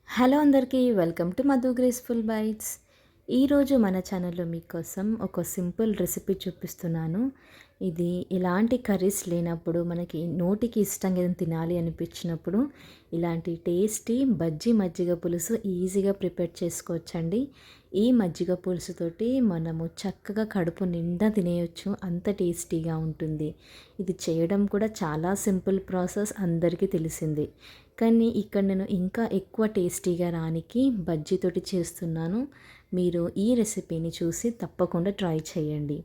Hello అందరికీ welcome to Madhu graceful bytes. ఈరోజు మన ఛానల్లో మీకోసం ఒక సింపుల్ రెసిపీ చూపిస్తున్నాను. ఇది ఎలాంటి కర్రీస్ లేనప్పుడు మనకి నోటికి ఇష్టంగా ఏదైనా తినాలి అనిపించినప్పుడు ఇలాంటి టేస్టీ బజ్జీ మజ్జిగ పులుసు ఈజీగా ప్రిపేర్ చేసుకోవచ్చండి. ఈ మజ్జిగ పులుసుతోటి మనము చక్కగా కడుపు నిండా తినేయొచ్చు, అంత టేస్టీగా ఉంటుంది. ఇది చేయడం కూడా చాలా సింపుల్ ప్రాసెస్, అందరికీ తెలిసింది. కానీ ఇక్కడ నేను ఇంకా ఎక్కువ టేస్టీగా రానికి బజ్జీతోటి చేస్తున్నాను. మీరు ఈ రెసిపీని చూసి తప్పకుండా ట్రై చేయండి.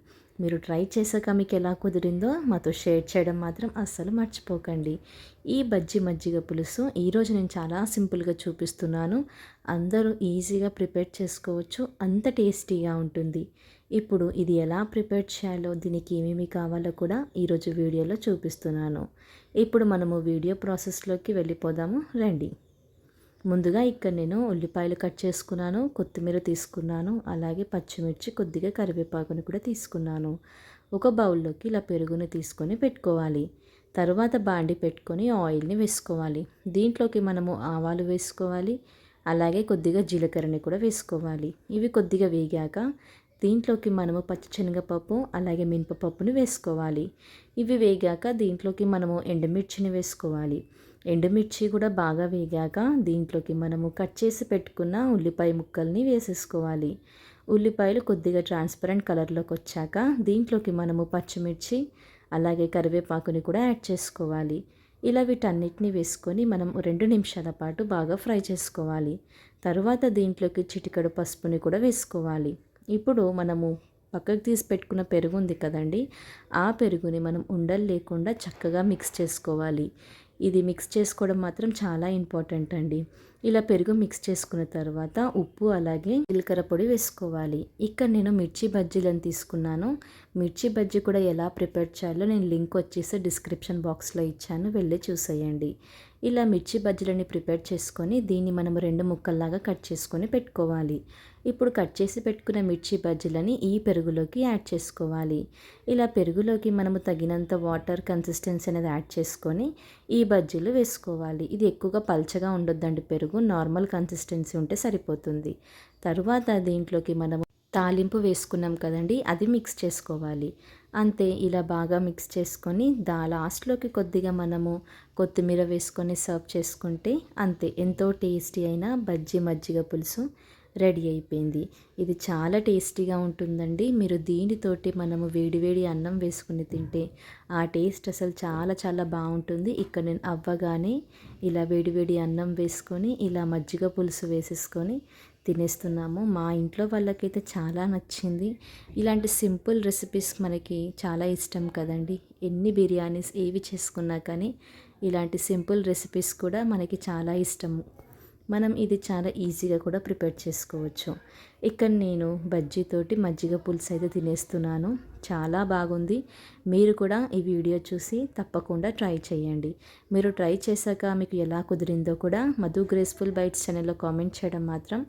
మీరు ట్రై చేశాక మీకు ఎలా కుదిరిందో మాతో షేర్ చేయడం మాత్రం అస్సలు మర్చిపోకండి. ఈ బజ్జీ మజ్జిగ పులుసు ఈరోజు నేను చాలా సింపుల్గా చూపిస్తున్నాను. అందరూ ఈజీగా ప్రిపేర్ చేసుకోవచ్చు, అంత టేస్టీగా ఉంటుంది. ఇప్పుడు ఇది ఎలా ప్రిపేర్ చేయాలో, దీనికి ఏమేమి కావాలో కూడా ఈరోజు వీడియోలో చూపిస్తున్నాను. ఇప్పుడు మనము వీడియో ప్రాసెస్లోకి వెళ్ళిపోదాము రండి. ముందుగా ఇక్కడ నేను ఉల్లిపాయలు కట్ చేసుకున్నాను, కొత్తిమీర తీసుకున్నాను, అలాగే పచ్చిమిర్చి, కొద్దిగా కరివేపాకుని కూడా తీసుకున్నాను. ఒక బౌల్లోకి ఇలా పెరుగుని తీసుకొని పెట్టుకోవాలి. తర్వాత బాండి పెట్టుకొని ఆయిల్ని వేసుకోవాలి. దీంట్లోకి మనము ఆవాలు వేసుకోవాలి, అలాగే కొద్దిగా జీలకర్రని కూడా వేసుకోవాలి. ఇవి కొద్దిగా వేగాక దీంట్లోకి మనము పచ్చిశనగపప్పు అలాగే మినపపప్పుని వేసుకోవాలి. ఇవి వేగాక దీంట్లోకి మనము ఎండుమిర్చిని వేసుకోవాలి. ఎండుమిర్చి కూడా బాగా వేగాక దీంట్లోకి మనము కట్ చేసి పెట్టుకున్న ఉల్లిపాయ ముక్కల్ని వేసేసుకోవాలి. ఉల్లిపాయలు కొద్దిగా ట్రాన్స్పరెంట్ కలర్లోకి వచ్చాక దీంట్లోకి మనము పచ్చిమిర్చి అలాగే కరివేపాకుని కూడా యాడ్ చేసుకోవాలి. ఇలా వీటన్నిటిని వేసుకొని మనం 2 నిమిషాల పాటు బాగా ఫ్రై చేసుకోవాలి. తరువాత దీంట్లోకి చిటికెడు పసుపుని కూడా వేసుకోవాలి. ఇప్పుడు మనము పక్కకు తీసి పెట్టుకున్న పెరుగు ఉంది కదండి, ఆ పెరుగుని మనం ఉండలు లేకుండా చక్కగా మిక్స్ చేసుకోవాలి. ఇది మిక్స్ చేసుకోవడం మాత్రం చాలా ఇంపార్టెంట్ అండి. ఇలా పెరుగు మిక్స్ చేసుకున్న తర్వాత ఉప్పు అలాగే జీలకర్ర పొడి వేసుకోవాలి. ఇక్కడ నేను మిర్చి బజ్జీలను తీసుకున్నాను. మిర్చి బజ్జీ కూడా ఎలా ప్రిపేర్ చేయాలో నేను లింక్ వచ్చేసి డిస్క్రిప్షన్ బాక్స్లో ఇచ్చాను, వెళ్ళి చూసేయండి. ఇలా మిర్చి బజ్జీలని ప్రిపేర్ చేసుకొని దీన్ని మనం 2 ముక్కల్లాగా కట్ చేసుకొని పెట్టుకోవాలి. ఇప్పుడు కట్ చేసి పెట్టుకున్న మిర్చి బజ్జీలని ఈ పెరుగులోకి యాడ్ చేసుకోవాలి. ఇలా పెరుగులోకి మనము తగినంత వాటర్ కన్సిస్టెన్సీ అనేది యాడ్ చేసుకొని ఈ బజ్జీలు వేసుకోవాలి. ఇది ఎక్కువగా పల్చగా ఉండొద్దండి, పెరుగు నార్మల్ కన్సిస్టెన్సీ ఉంటే సరిపోతుంది. తరువాత దీంట్లోకి మనము తాలింపు వేసుకున్నాం కదండి, అది మిక్స్ చేసుకోవాలి. అంతే, ఇలా బాగా మిక్స్ చేసుకొని లాస్ట్లోకి కొద్దిగా మనము కొత్తిమీర వేసుకొని సర్వ్ చేసుకుంటే అంతే, ఎంతో టేస్టీ అయిన బజ్జీ మజ్జిగ పులుసు రెడీ అయిపోయింది. ఇది చాలా టేస్టీగా ఉంటుందండి. మీరు దీనితోటి మనము వేడివేడి అన్నం వేసుకుని తింటే ఆ టేస్ట్ అసలు చాలా చాలా బాగుంటుంది. ఇక్కడ నేను అవ్వగానే ఇలా వేడివేడి అన్నం వేసుకొని ఇలా మజ్జిగ పులుసు వేసేసుకొని తినేస్తున్నాము. మా ఇంట్లో వాళ్ళకైతే చాలా నచ్చింది. ఇలాంటి సింపుల్ రెసిపీస్ మనకి చాలా ఇష్టం కదండి. ఎన్ని బిర్యానీస్ ఏవి చేసుకున్నా కానీ ఇలాంటి సింపుల్ రెసిపీస్ కూడా మనకి చాలా ఇష్టము. మనం ఇది చాలా ఈజీగా కూడా ప్రిపేర్ చేసుకోవచ్చు. ఇక్కడ నేను బజ్జీతోటి మజ్జిగ పులుసు అయితే తినేస్తున్నాను. చాలా బాగుంది. మీరు కూడా ఈ వీడియో చూసి తప్పకుండా ట్రై చేయండి. మీరు ట్రై చేశాక మీకు ఎలా కుదిరిందో కూడా మధు గ్రేస్ఫుల్ బైట్స్ ఛానల్లో కామెంట్ చేయడం మాత్రం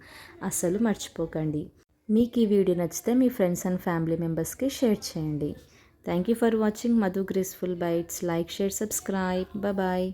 అస్సలు మర్చిపోకండి. మీకు ఈ వీడియో నచ్చితే మీ ఫ్రెండ్స్ అండ్ ఫ్యామిలీ మెంబర్స్కి షేర్ చేయండి. Thank you for watching Madhu graceful bites. Like, share, subscribe. Bye.